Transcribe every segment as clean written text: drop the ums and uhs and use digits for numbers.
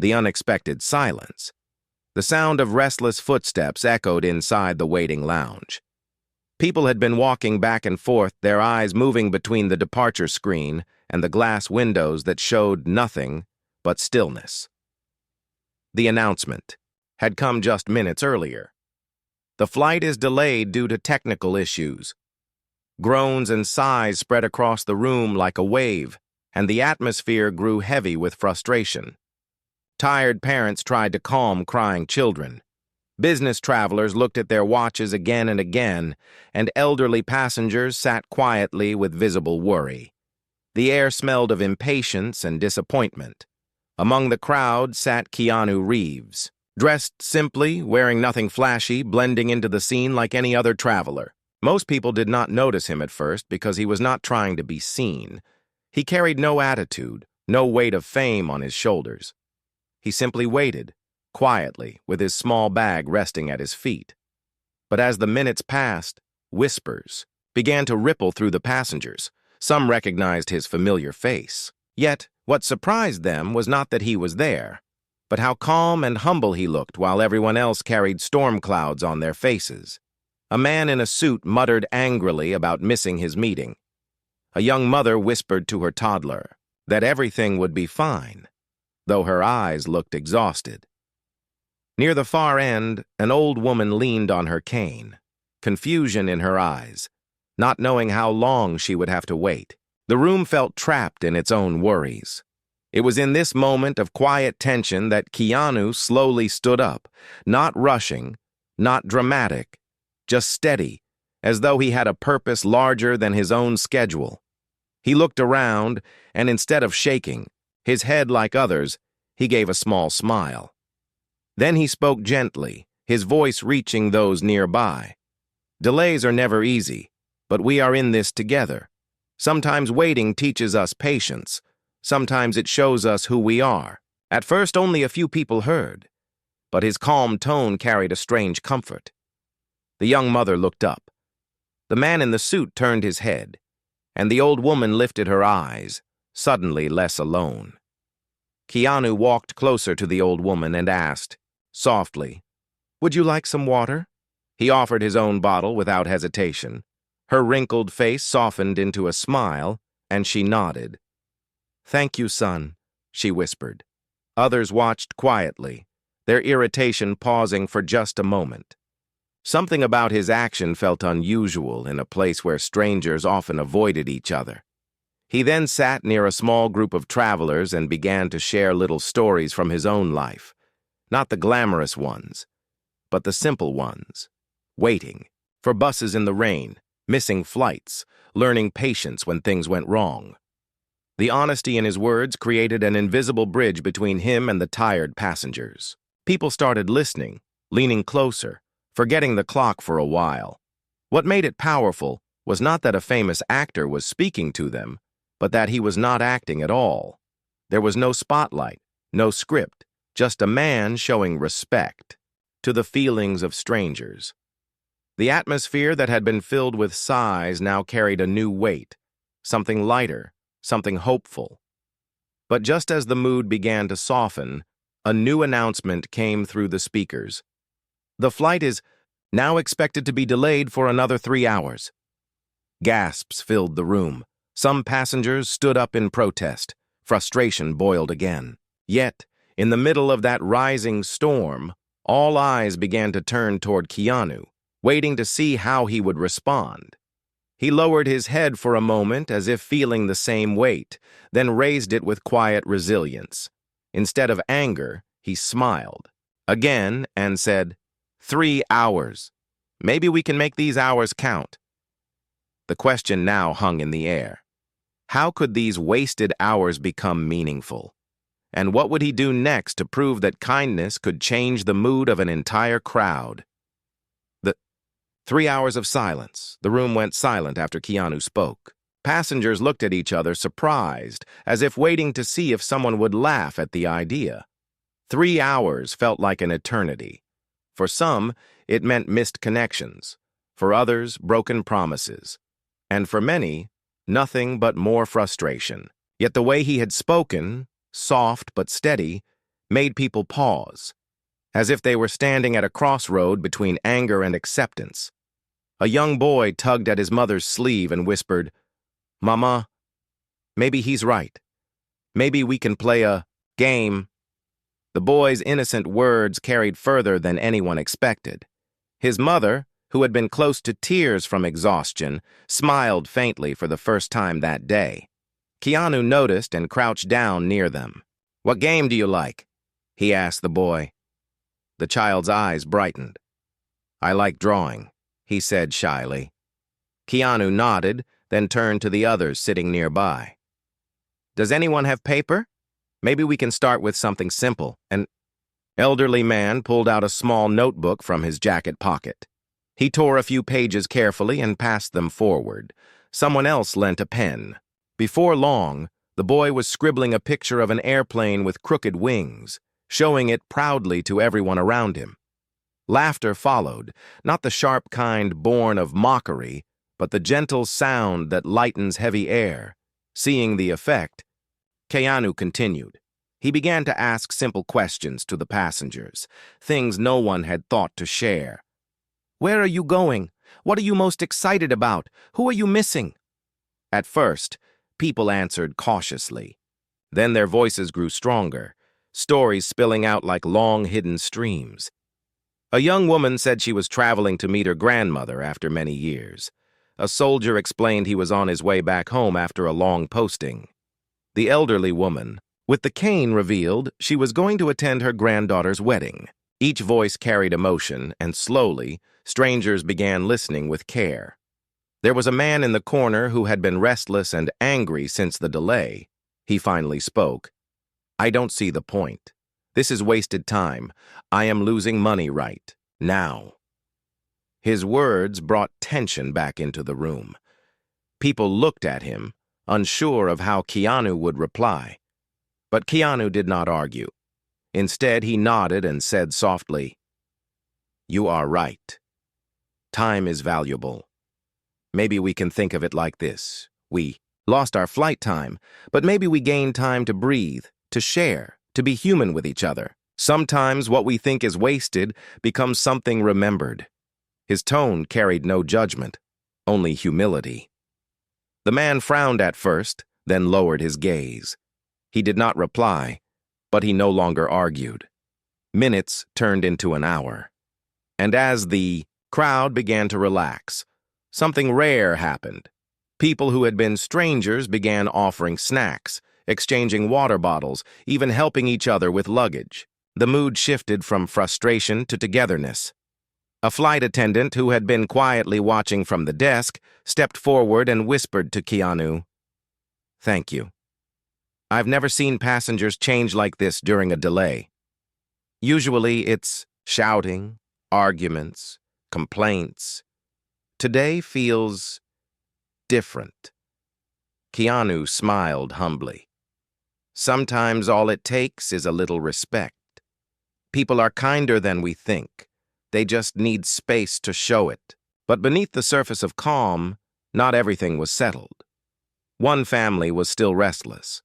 the unexpected silence. The sound of restless footsteps echoed inside the waiting lounge. People had been walking back and forth, their eyes moving between the departure screen and the glass windows that showed nothing but stillness. The announcement had come just minutes earlier. The flight is delayed due to technical issues. Groans and sighs spread across the room like a wave, and the atmosphere grew heavy with frustration. Tired parents tried to calm crying children. Business travelers looked at their watches again and again, and elderly passengers sat quietly with visible worry. The air smelled of impatience and disappointment. Among the crowd sat Keanu Reeves, dressed simply, wearing nothing flashy, blending into the scene like any other traveler. Most people did not notice him at first because he was not trying to be seen. He carried no attitude, no weight of fame on his shoulders. He simply waited, quietly, with his small bag resting at his feet. But as the minutes passed, whispers began to ripple through the passengers. Some recognized his familiar face. Yet, what surprised them was not that he was there, but how calm and humble he looked while everyone else carried storm clouds on their faces. A man in a suit muttered angrily about missing his meeting. A young mother whispered to her toddler that everything would be fine, though her eyes looked exhausted. Near the far end, an old woman leaned on her cane, confusion in her eyes, not knowing how long she would have to wait. The room felt trapped in its own worries. It was in this moment of quiet tension that Keanu slowly stood up, not rushing, not dramatic, just steady, as though he had a purpose larger than his own schedule. He looked around, and instead of shaking, his head like others, he gave a small smile. Then he spoke gently, his voice reaching those nearby. Delays are never easy, but we are in this together. Sometimes waiting teaches us patience. Sometimes it shows us who we are. At first, only a few people heard, but his calm tone carried a strange comfort. The young mother looked up. The man in the suit turned his head, and the old woman lifted her eyes, suddenly less alone. Keanu walked closer to the old woman and asked, softly, "Would you like some water?" He offered his own bottle without hesitation. Her wrinkled face softened into a smile, and she nodded. "Thank you, son," she whispered. Others watched quietly, their irritation pausing for just a moment. Something about his action felt unusual in a place where strangers often avoided each other. He then sat near a small group of travelers and began to share little stories from his own life. Not the glamorous ones, but the simple ones. Waiting for buses in the rain, missing flights, learning patience when things went wrong. The honesty in his words created an invisible bridge between him and the tired passengers. People started listening, leaning closer, forgetting the clock for a while. What made it powerful was not that a famous actor was speaking to them, but that he was not acting at all. There was no spotlight, no script, just a man showing respect to the feelings of strangers. The atmosphere that had been filled with sighs now carried a new weight, something lighter, something hopeful. But just as the mood began to soften, a new announcement came through the speakers. The flight is now expected to be delayed for another 3 hours. Gasps filled the room. Some passengers stood up in protest. Frustration boiled again. Yet, in the middle of that rising storm, all eyes began to turn toward Keanu, waiting to see how he would respond. He lowered his head for a moment as if feeling the same weight, then raised it with quiet resilience. Instead of anger, he smiled again and said, 3 hours. Maybe we can make these hours count. The question now hung in the air. How could these wasted hours become meaningful? And what would he do next to prove that kindness could change the mood of an entire crowd? 3 hours of silence. The room went silent after Keanu spoke. Passengers looked at each other surprised, as if waiting to see if someone would laugh at the idea. 3 hours felt like an eternity. For some, it meant missed connections. For others, broken promises. And for many, nothing but more frustration. Yet the way he had spoken, soft but steady, made people pause, as if they were standing at a crossroad between anger and acceptance. A young boy tugged at his mother's sleeve and whispered, "Mama, maybe he's right. Maybe we can play a game." The boy's innocent words carried further than anyone expected. His mother, who had been close to tears from exhaustion, smiled faintly for the first time that day. Keanu noticed and crouched down near them. "What game do you like?" he asked the boy. The child's eyes brightened. "I like drawing," he said shyly. Keanu nodded, then turned to the others sitting nearby. "Does anyone have paper? Maybe we can start with something simple." An elderly man pulled out a small notebook from his jacket pocket. He tore a few pages carefully and passed them forward. Someone else lent a pen. Before long, the boy was scribbling a picture of an airplane with crooked wings, showing it proudly to everyone around him. Laughter followed, not the sharp kind born of mockery, but the gentle sound that lightens heavy air. Seeing the effect, Keanu continued. He began to ask simple questions to the passengers, things no one had thought to share. "Where are you going? What are you most excited about? Who are you missing?" At first, people answered cautiously. Then their voices grew stronger, stories spilling out like long hidden streams. A young woman said she was traveling to meet her grandmother after many years. A soldier explained he was on his way back home after a long posting. The elderly woman, with the cane, revealed she was going to attend her granddaughter's wedding. Each voice carried emotion, and slowly, strangers began listening with care. There was a man in the corner who had been restless and angry since the delay. He finally spoke. "I don't see the point. This is wasted time. I am losing money right now." His words brought tension back into the room. People looked at him, unsure of how Keanu would reply. But Keanu did not argue. Instead, he nodded and said softly, "You are right. Time is valuable. Maybe we can think of it like this. We lost our flight time, but maybe we gained time to breathe, to share, to be human with each other. Sometimes what we think is wasted becomes something remembered." His tone carried no judgment, only humility. The man frowned at first, then lowered his gaze. He did not reply, but he no longer argued. Minutes turned into an hour. And as the crowd began to relax, something rare happened. People who had been strangers began offering snacks, exchanging water bottles, even helping each other with luggage. The mood shifted from frustration to togetherness. A flight attendant who had been quietly watching from the desk stepped forward and whispered to Keanu, "Thank you. I've never seen passengers change like this during a delay. Usually it's shouting, arguments, complaints. Today feels different." Keanu smiled humbly. "Sometimes all it takes is a little respect. People are kinder than we think. They just need space to show it." But beneath the surface of calm, not everything was settled. One family was still restless.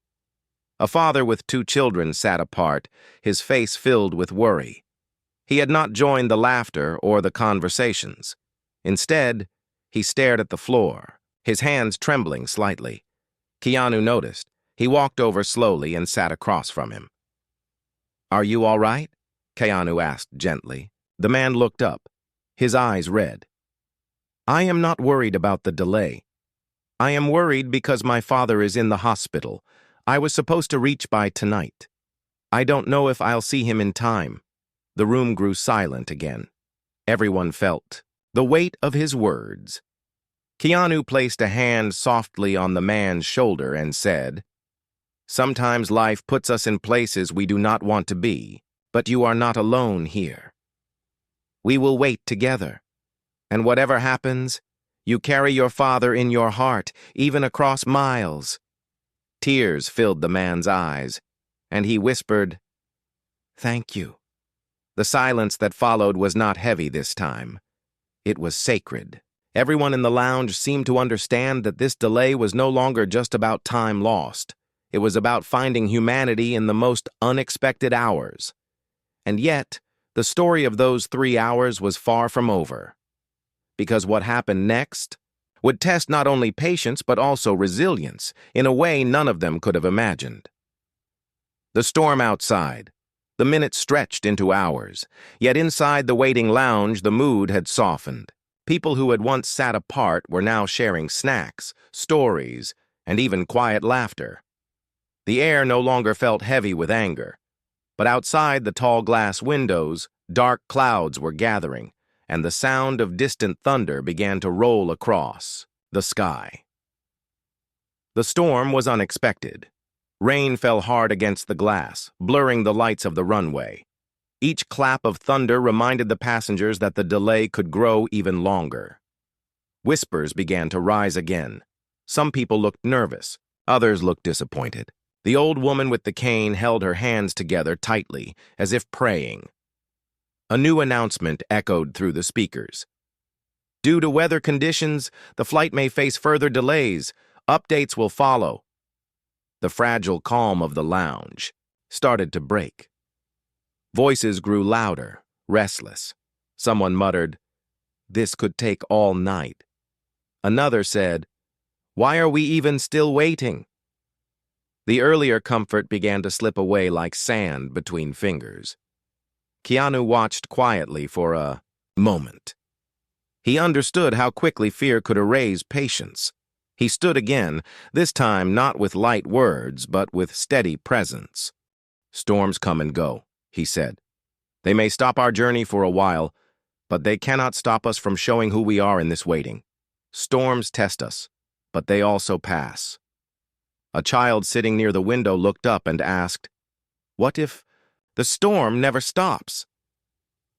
A father with 2 children sat apart, his face filled with worry. He had not joined the laughter or the conversations. Instead, he stared at the floor, his hands trembling slightly. Keanu noticed. He walked over slowly and sat across from him. "Are you all right?" Keanu asked gently. The man looked up, his eyes red. "I am not worried about the delay. I am worried because my father is in the hospital. I was supposed to reach by tonight. I don't know if I'll see him in time." The room grew silent again. Everyone felt the weight of his words. Keanu placed a hand softly on the man's shoulder and said, "Sometimes life puts us in places we do not want to be, but you are not alone here. We will wait together. And whatever happens, you carry your father in your heart, even across miles." Tears filled the man's eyes, and he whispered, "Thank you." The silence that followed was not heavy this time. It was sacred. Everyone in the lounge seemed to understand that this delay was no longer just about time lost. It was about finding humanity in the most unexpected hours. And yet, the story of those 3 hours was far from over. Because what happened next would test not only patience but also resilience in a way none of them could have imagined. The storm outside. The minutes stretched into hours, yet inside the waiting lounge the mood had softened. People who had once sat apart were now sharing snacks, stories, and even quiet laughter. The air no longer felt heavy with anger, but outside the tall glass windows, dark clouds were gathering, and the sound of distant thunder began to roll across the sky. The storm was unexpected. Rain fell hard against the glass, blurring the lights of the runway. Each clap of thunder reminded the passengers that the delay could grow even longer. Whispers began to rise again. Some people looked nervous, others looked disappointed. The old woman with the cane held her hands together tightly, as if praying. A new announcement echoed through the speakers. Due to weather conditions, the flight may face further delays. Updates will follow. The fragile calm of the lounge started to break. Voices grew louder, restless. Someone muttered, "This could take all night." Another said, "Why are we even still waiting?" The earlier comfort began to slip away like sand between fingers. Keanu watched quietly for a moment. He understood how quickly fear could erase patience. He stood again, this time not with light words, but with steady presence. "Storms come and go," he said. "They may stop our journey for a while, but they cannot stop us from showing who we are in this waiting. Storms test us, but they also pass." A child sitting near the window looked up and asked, "What if the storm never stops?"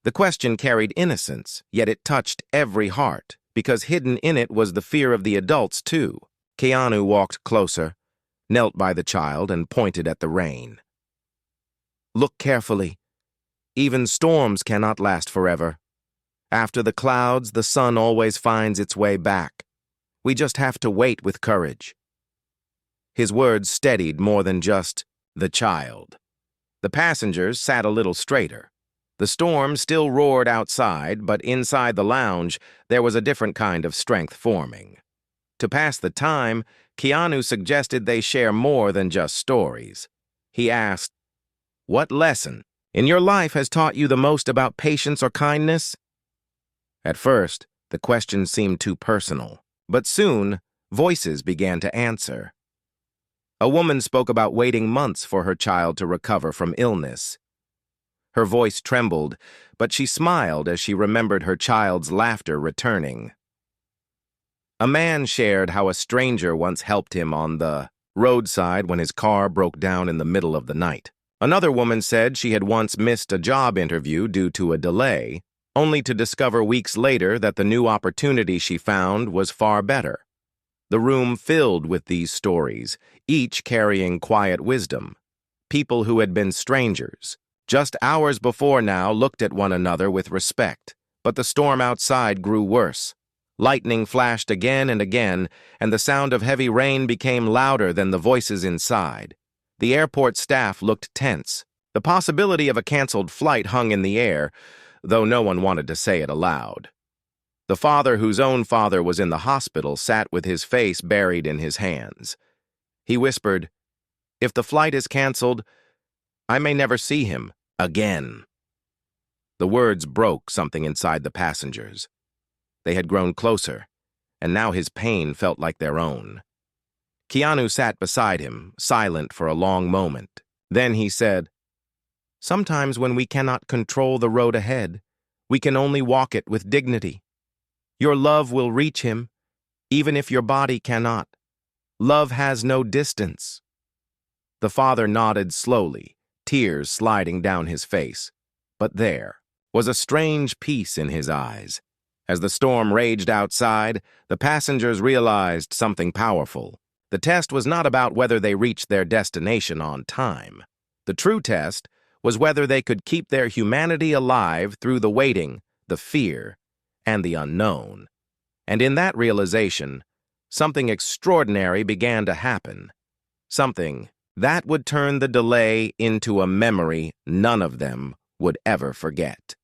The question carried innocence, yet it touched every heart, because hidden in it was the fear of the adults, too. Keanu walked closer, knelt by the child, and pointed at the rain. "Look carefully. Even storms cannot last forever. After the clouds, the sun always finds its way back. We just have to wait with courage." His words steadied more than just the child. The passengers sat a little straighter. The storm still roared outside, but inside the lounge, there was a different kind of strength forming. To pass the time, Keanu suggested they share more than just stories. He asked, "What lesson in your life has taught you the most about patience or kindness?" At first, the question seemed too personal, but soon, voices began to answer. A woman spoke about waiting months for her child to recover from illness. Her voice trembled, but she smiled as she remembered her child's laughter returning. A man shared how a stranger once helped him on the roadside when his car broke down in the middle of the night. Another woman said she had once missed a job interview due to a delay, only to discover weeks later that the new opportunity she found was far better. The room filled with these stories, each carrying quiet wisdom. People who had been strangers, just hours before now, looked at one another with respect, but the storm outside grew worse. Lightning flashed again and again, and the sound of heavy rain became louder than the voices inside. The airport staff looked tense. The possibility of a canceled flight hung in the air, though no one wanted to say it aloud. The father whose own father was in the hospital sat with his face buried in his hands. He whispered, "If the flight is canceled, I may never see him again." The words broke something inside the passengers. They had grown closer, and now his pain felt like their own. Keanu sat beside him, silent for a long moment. Then he said, "Sometimes when we cannot control the road ahead, we can only walk it with dignity. Your love will reach him, even if your body cannot. Love has no distance." The father nodded slowly, tears sliding down his face. But there was a strange peace in his eyes. As the storm raged outside, the passengers realized something powerful. The test was not about whether they reached their destination on time. The true test was whether they could keep their humanity alive through the waiting, the fear, and the unknown. And in that realization, something extraordinary began to happen. Something That would turn the delay into a memory none of them would ever forget.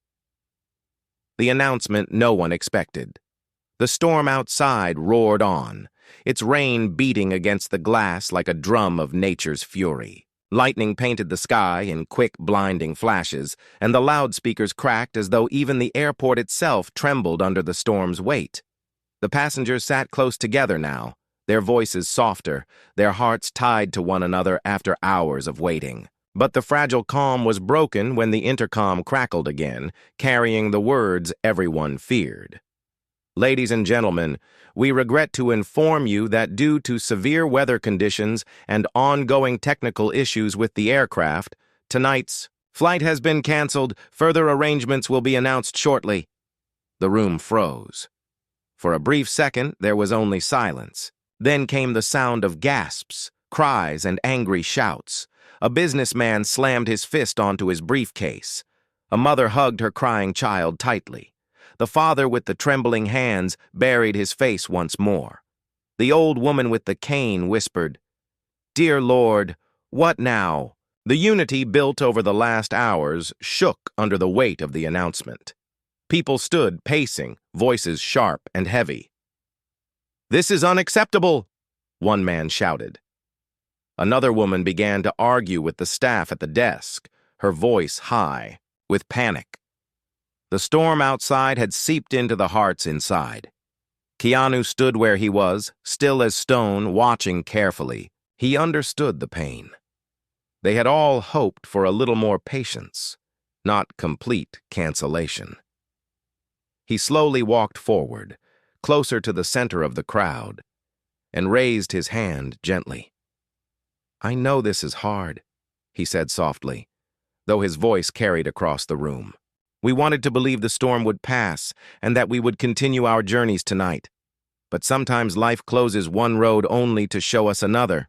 The announcement no one expected. The storm outside roared on, its rain beating against the glass like a drum of nature's fury. Lightning painted the sky in quick, blinding flashes, and the loudspeakers cracked as though even the airport itself trembled under the storm's weight. The passengers sat close together now, their voices softer, their hearts tied to one another after hours of waiting. But the fragile calm was broken when the intercom crackled again, carrying the words everyone feared. Ladies and gentlemen, we regret to inform you that due to severe weather conditions and ongoing technical issues with the aircraft, tonight's flight has been canceled. Further arrangements will be announced shortly. The room froze. For a brief second, there was only silence. Then came the sound of gasps, cries, and angry shouts. A businessman slammed his fist onto his briefcase. A mother hugged her crying child tightly. The father with the trembling hands buried his face once more. The old woman with the cane whispered, "Dear Lord, what now?" The unity built over the last hours shook under the weight of the announcement. People stood pacing, voices sharp and heavy. "This is unacceptable," one man shouted. Another woman began to argue with the staff at the desk, her voice high, with panic. The storm outside had seeped into the hearts inside. Keanu stood where he was, still as stone, watching carefully. He understood the pain. They had all hoped for a little more patience, not complete cancellation. He slowly walked forward, closer to the center of the crowd, and raised his hand gently. "I know this is hard," he said softly, though his voice carried across the room. "We wanted to believe the storm would pass and that we would continue our journeys tonight. But sometimes life closes one road only to show us another.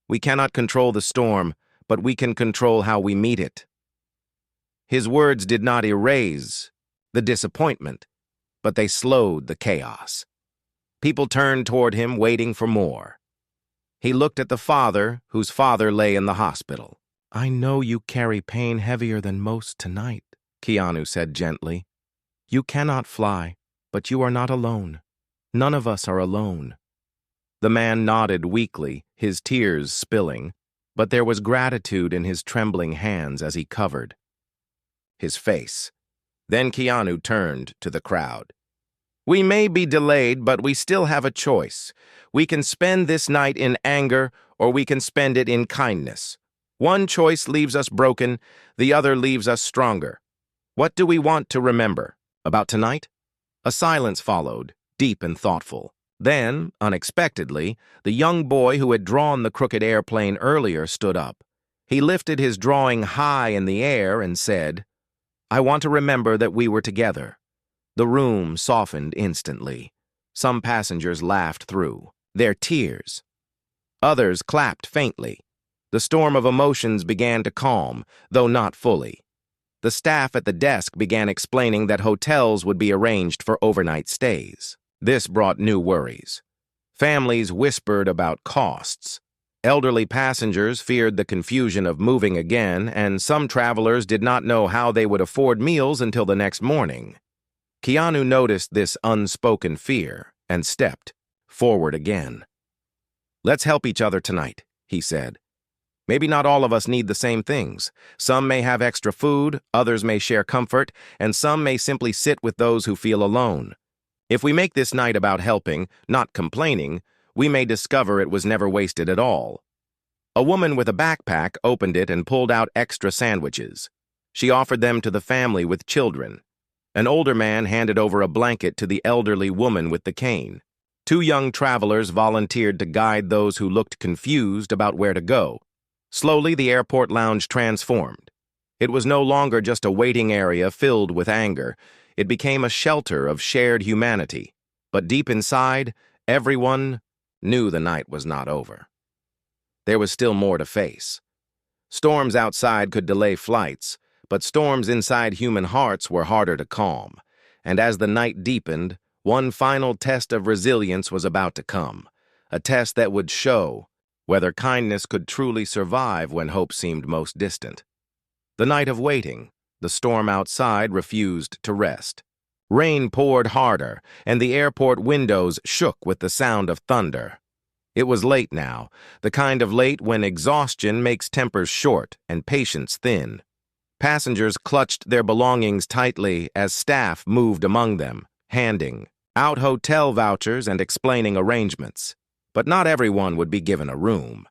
We cannot control the storm, but we can control how we meet it." His words did not erase the disappointment, but they slowed the chaos. People turned toward him, waiting for more. He looked at the father, whose father lay in the hospital. "I know you carry pain heavier than most tonight," Keanu said gently. "You cannot fly, but you are not alone. None of us are alone." The man nodded weakly, his tears spilling, but there was gratitude in his trembling hands as he covered his face. Then Keanu turned to the crowd. "We may be delayed, but we still have a choice. We can spend this night in anger, or we can spend it in kindness. One choice leaves us broken, the other leaves us stronger. What do we want to remember about tonight?" A silence followed, deep and thoughtful. Then, unexpectedly, the young boy who had drawn the crooked airplane earlier stood up. He lifted his drawing high in the air and said, "I want to remember that we were together." The room softened instantly. Some passengers laughed through their tears. Others clapped faintly. The storm of emotions began to calm, though not fully. The staff at the desk began explaining that hotels would be arranged for overnight stays. This brought new worries. Families whispered about costs. Elderly passengers feared the confusion of moving again, and some travelers did not know how they would afford meals until the next morning. Keanu noticed this unspoken fear and stepped forward again. "Let's help each other tonight," he said. "Maybe not all of us need the same things. Some may have extra food, others may share comfort, and some may simply sit with those who feel alone. If we make this night about helping, not complaining, we may discover it was never wasted at all." A woman with a backpack opened it and pulled out extra sandwiches. She offered them to the family with children. An older man handed over a blanket to the elderly woman with the cane. Two young travelers volunteered to guide those who looked confused about where to go. Slowly, the airport lounge transformed. It was no longer just a waiting area filled with anger. It became a shelter of shared humanity. But deep inside, everyone knew the night was not over. There was still more to face. Storms outside could delay flights, but storms inside human hearts were harder to calm. And as the night deepened, one final test of resilience was about to come, a test that would show whether kindness could truly survive when hope seemed most distant. The night of waiting, the storm outside refused to rest. Rain poured harder, and the airport windows shook with the sound of thunder. It was late now, the kind of late when exhaustion makes tempers short and patience thin. Passengers clutched their belongings tightly as staff moved among them, handing out hotel vouchers and explaining arrangements. But not everyone would be given a room.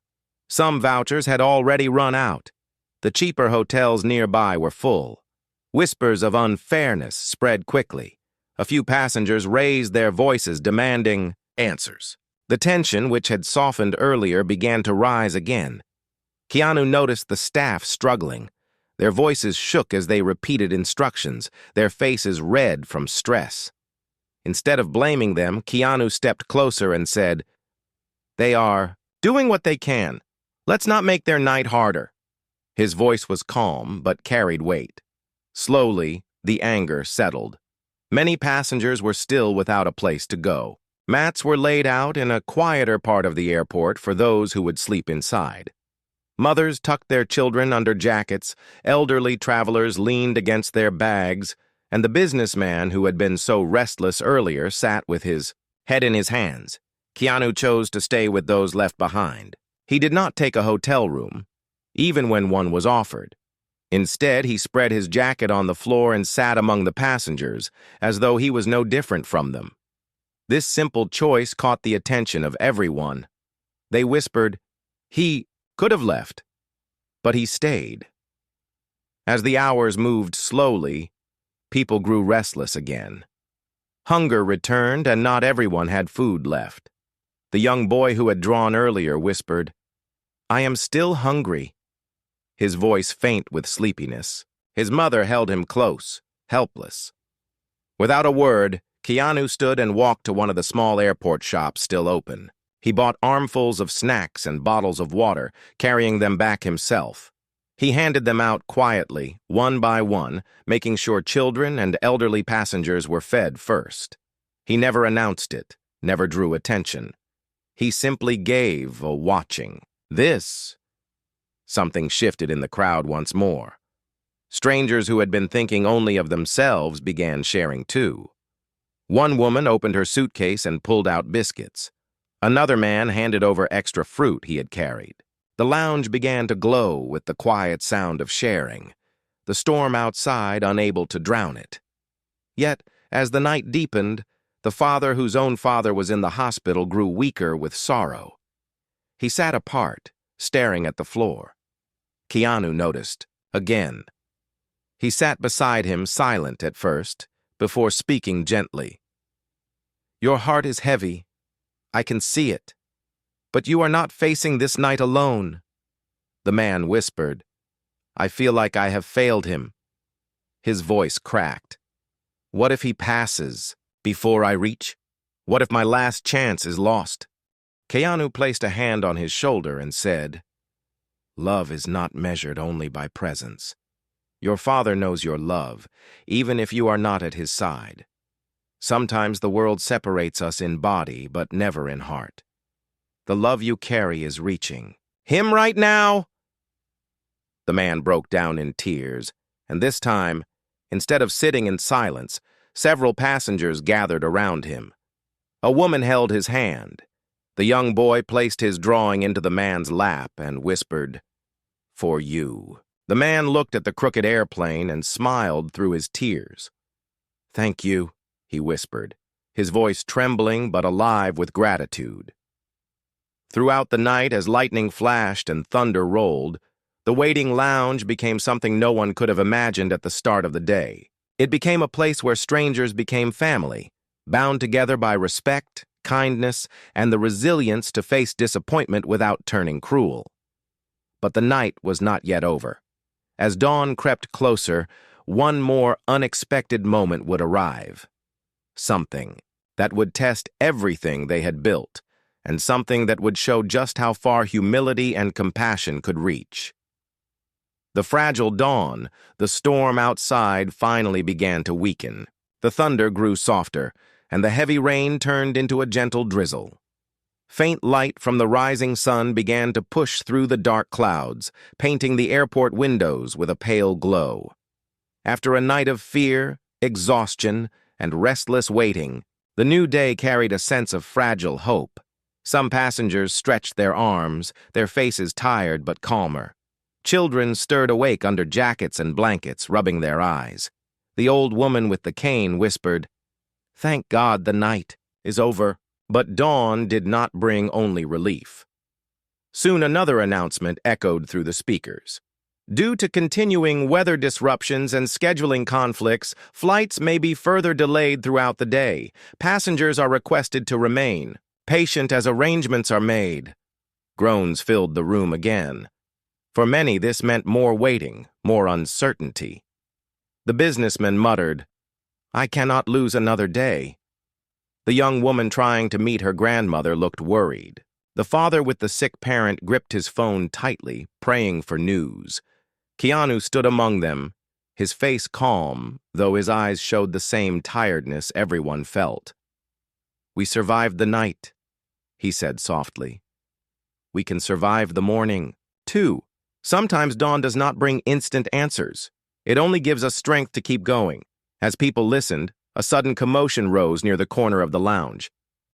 Some vouchers had already run out. The cheaper hotels nearby were full. Whispers of unfairness spread quickly. A few passengers raised their voices demanding answers. The tension, which had softened earlier, began to rise again. Keanu noticed the staff struggling. Their voices shook as they repeated instructions, their faces red from stress. Instead of blaming them, Keanu stepped closer and said, "They are doing what they can. Let's not make their night harder." His voice was calm, but carried weight. Slowly, the anger settled. Many passengers were still without a place to go. Mats were laid out in a quieter part of the airport for those who would sleep inside. Mothers tucked their children under jackets, elderly travelers leaned against their bags, and the businessman who had been so restless earlier sat with his head in his hands. Keanu chose to stay with those left behind. He did not take a hotel room, even when one was offered. Instead, he spread his jacket on the floor and sat among the passengers, as though he was no different from them. This simple choice caught the attention of everyone. They whispered, "He could have left," but he stayed. As the hours moved slowly, people grew restless again. Hunger returned, and not everyone had food left. The young boy who had drawn earlier whispered, "I am still hungry," his voice faint with sleepiness. His mother held him close, helpless. Without a word, Keanu stood and walked to one of the small airport shops still open. He bought armfuls of snacks and bottles of water, carrying them back himself. He handed them out quietly, one by one, making sure children and elderly passengers were fed first. He never announced it, never drew attention. He simply gave a watching. Something shifted in the crowd once more. Strangers who had been thinking only of themselves began sharing too. One woman opened her suitcase and pulled out biscuits. Another man handed over extra fruit he had carried. The lounge began to glow with the quiet sound of sharing, the storm outside unable to drown it. Yet, as the night deepened, the father whose own father was in the hospital grew weaker with sorrow. He sat apart, staring at the floor. Keanu noticed, again. He sat beside him, silent at first, before speaking gently. "Your heart is heavy. I can see it. But you are not facing this night alone." The man whispered, "I feel like I have failed him." His voice cracked. "What if he passes before I reach? What if my last chance is lost?" Keanu placed a hand on his shoulder and said, "Love is not measured only by presence. Your father knows your love, even if you are not at his side. Sometimes the world separates us in body, but never in heart. The love you carry is reaching him right now." The man broke down in tears, and this time, instead of sitting in silence, several passengers gathered around him. A woman held his hand. The young boy placed his drawing into the man's lap and whispered, "For you." The man looked at the crooked airplane and smiled through his tears. "Thank you," he whispered, his voice trembling but alive with gratitude. Throughout the night, as lightning flashed and thunder rolled, the waiting lounge became something no one could have imagined at the start of the day. It became a place where strangers became family, bound together by respect, kindness, and the resilience to face disappointment without turning cruel. But the night was not yet over. As dawn crept closer, one more unexpected moment would arrive. Something that would test everything they had built, and something that would show just how far humility and compassion could reach. The fragile dawn, the storm outside finally began to weaken. The thunder grew softer, and the heavy rain turned into a gentle drizzle. Faint light from the rising sun began to push through the dark clouds, painting the airport windows with a pale glow. After a night of fear, exhaustion, and restless waiting, the new day carried a sense of fragile hope. Some passengers stretched their arms, their faces tired but calmer. Children stirred awake under jackets and blankets, rubbing their eyes. The old woman with the cane whispered, "Thank God the night is over." But dawn did not bring only relief. Soon another announcement echoed through the speakers. Due to continuing weather disruptions and scheduling conflicts, flights may be further delayed throughout the day. Passengers are requested to remain patient as arrangements are made. Groans filled the room again. For many, this meant more waiting, more uncertainty. The businessman muttered, "I cannot lose another day." The young woman trying to meet her grandmother looked worried. The father with the sick parent gripped his phone tightly, praying for news. Keanu stood among them, his face calm, though his eyes showed the same tiredness everyone felt. "We survived the night," he said softly. "We can survive the morning, too. Sometimes dawn does not bring instant answers. It only gives us strength to keep going." As people listened, a sudden commotion rose near the corner of the lounge.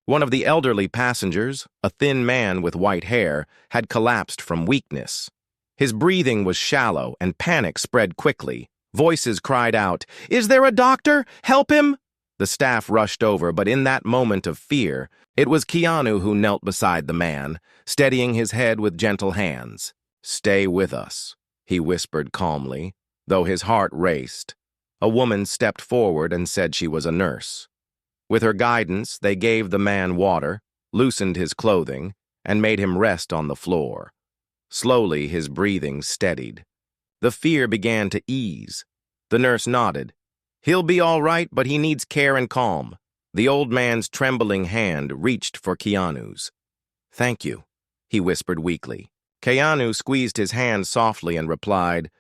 One of the elderly passengers, a thin man with white hair, had collapsed from weakness. His breathing was shallow and panic spread quickly. Voices cried out, "Is there a doctor? Help him!" The staff rushed over, but in that moment of fear, it was Keanu who knelt beside the man, steadying his head with gentle hands. "Stay with us," he whispered calmly, though his heart raced. A woman stepped forward and said she was a nurse. With her guidance, they gave the man water, loosened his clothing, and made him rest on the floor. Slowly, his breathing steadied. The fear began to ease. The nurse nodded. "He'll be all right, but he needs care and calm." The old man's trembling hand reached for Keanu's. "Thank you," he whispered weakly. Keanu squeezed his hand softly and replied,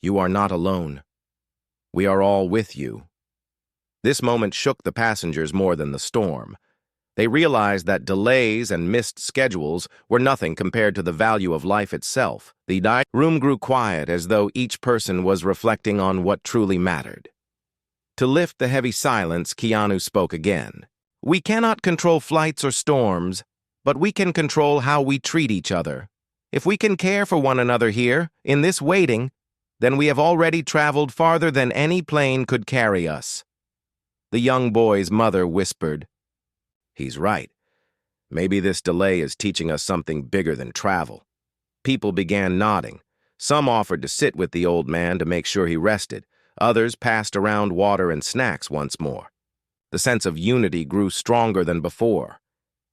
"You are not alone. We are all with you." This moment shook the passengers more than the storm. They realized that delays and missed schedules were nothing compared to the value of life itself. The room grew quiet as though each person was reflecting on what truly mattered. To lift the heavy silence, Keanu spoke again. "We cannot control flights or storms, but we can control how we treat each other. If we can care for one another here, in this waiting, then we have already traveled farther than any plane could carry us." The young boy's mother whispered, "He's right. Maybe this delay is teaching us something bigger than travel." People began nodding. Some offered to sit with the old man to make sure he rested. Others passed around water and snacks once more. The sense of unity grew stronger than before,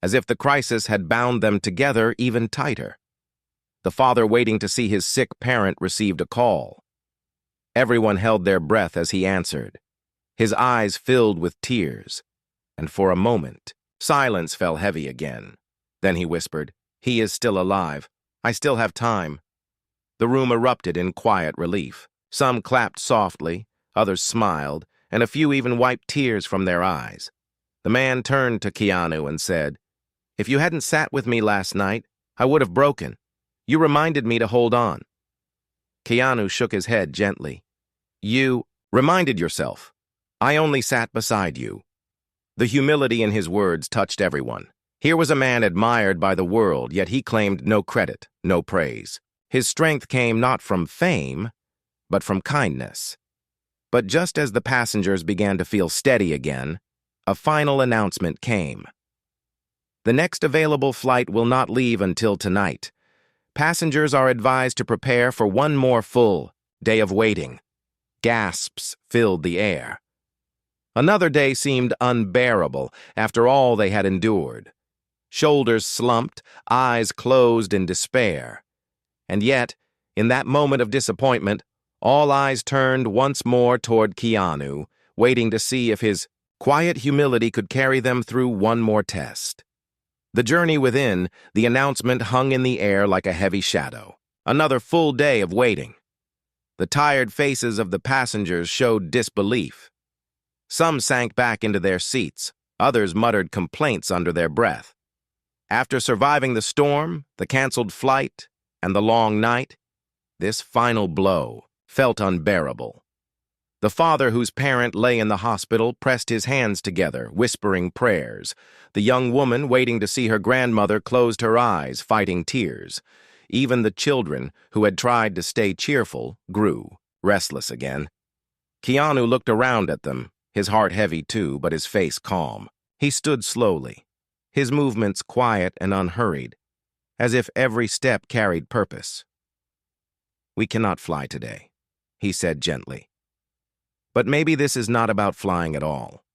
as if the crisis had bound them together even tighter. The father waiting to see his sick parent received a call. Everyone held their breath as he answered. His eyes filled with tears, and for a moment, silence fell heavy again. Then he whispered, "He is still alive. I still have time." The room erupted in quiet relief. Some clapped softly, others smiled, and a few even wiped tears from their eyes. The man turned to Keanu and said, "If you hadn't sat with me last night, I would have broken. You reminded me to hold on." Keanu shook his head gently. "You reminded yourself. I only sat beside you." The humility in his words touched everyone. Here was a man admired by the world, yet he claimed no credit, no praise. His strength came not from fame, but from kindness. But just as the passengers began to feel steady again, a final announcement came. The next available flight will not leave until tonight. Passengers are advised to prepare for one more full day of waiting. Gasps filled the air. Another day seemed unbearable after all they had endured. Shoulders slumped, eyes closed in despair. And yet, in that moment of disappointment, all eyes turned once more toward Keanu, waiting to see if his quiet humility could carry them through one more test. The journey within, the announcement hung in the air like a heavy shadow. Another full day of waiting. The tired faces of the passengers showed disbelief. Some sank back into their seats, others muttered complaints under their breath. After surviving the storm, the canceled flight, and the long night, this final blow felt unbearable. The father whose parent lay in the hospital pressed his hands together, whispering prayers. The young woman waiting to see her grandmother closed her eyes, fighting tears. Even the children, who had tried to stay cheerful, grew restless again. Keanu looked around at them, his heart heavy too, but his face calm. He stood slowly, his movements quiet and unhurried, as if every step carried purpose. "We cannot fly today," he said gently. "But maybe this is not about flying at all.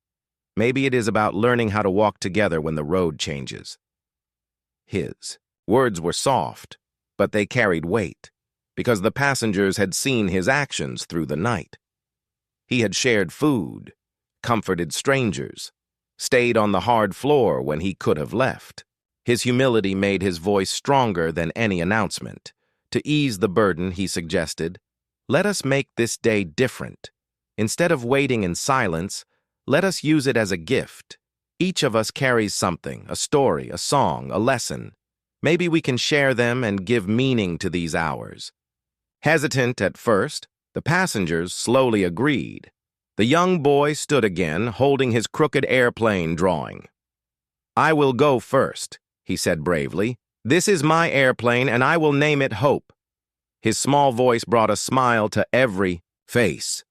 Maybe it is about learning how to walk together when the road changes." His words were soft, but they carried weight, because the passengers had seen his actions through the night. He had shared food, comforted strangers, stayed on the hard floor when he could have left. His humility made his voice stronger than any announcement. To ease the burden, he suggested, "Let us make this day different. Instead of waiting in silence, let us use it as a gift. Each of us carries something, a story, a song, a lesson. Maybe we can share them and give meaning to these hours." Hesitant at first, the passengers slowly agreed. The young boy stood again, holding his crooked airplane drawing. "I will go first," he said bravely. "This is my airplane, and I will name it Hope." His small voice brought a smile to every face.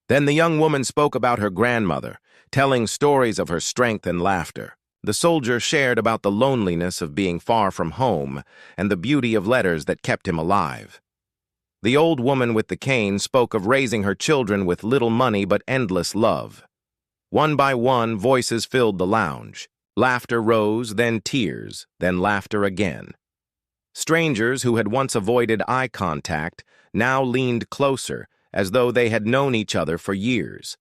Then the young woman spoke about her grandmother, telling stories of her strength and laughter. The soldier shared about the loneliness of being far from home and the beauty of letters that kept him alive. The old woman with the cane spoke of raising her children with little money but endless love. One by one, voices filled the lounge. Laughter rose, then tears, then laughter again. Strangers who had once avoided eye contact now leaned closer, as though they had known each other for years.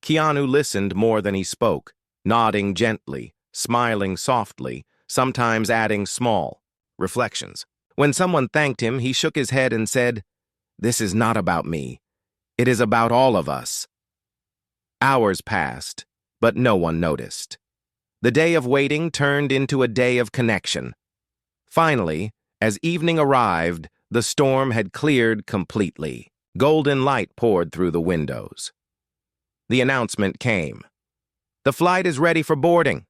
Keanu listened more than he spoke, nodding gently, smiling softly, sometimes adding small reflections. When someone thanked him, he shook his head and said, "This is not about me. It is about all of us." Hours passed, but no one noticed. The day of waiting turned into a day of connection. Finally, as evening arrived, the storm had cleared completely. Golden light poured through the windows. The announcement came. "The flight is ready for boarding."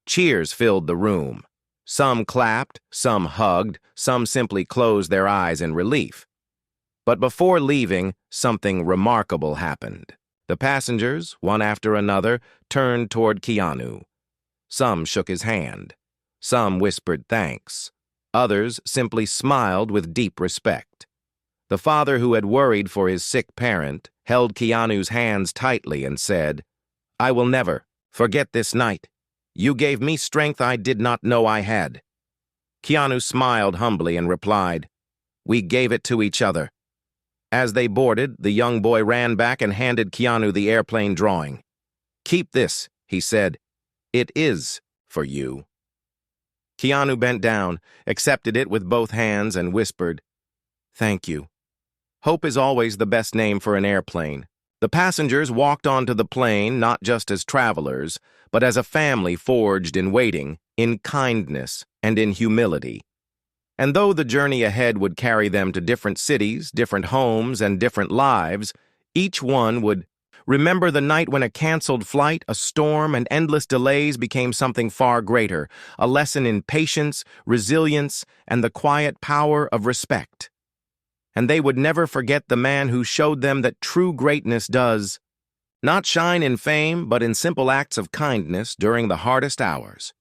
Cheers filled the room. Some clapped, some hugged, some simply closed their eyes in relief. But before leaving, something remarkable happened. The passengers, one after another, turned toward Keanu. Some shook his hand. Some whispered thanks. Others simply smiled with deep respect. The father who had worried for his sick parent held Keanu's hands tightly and said, "I will never forget this night. You gave me strength I did not know I had." Keanu smiled humbly and replied, "We gave it to each other." As they boarded, the young boy ran back and handed Keanu the airplane drawing. "Keep this," he said. "It is for you." Keanu bent down, accepted it with both hands, and whispered, "Thank you." Hope is always the best name for an airplane. The passengers walked onto the plane not just as travelers, but as a family forged in waiting, in kindness, and in humility. And though the journey ahead would carry them to different cities, different homes, and different lives, each one would remember the night when a canceled flight, a storm, and endless delays became something far greater, a lesson in patience, resilience, and the quiet power of respect. And they would never forget the man who showed them that true greatness does not shine in fame, but in simple acts of kindness during the hardest hours.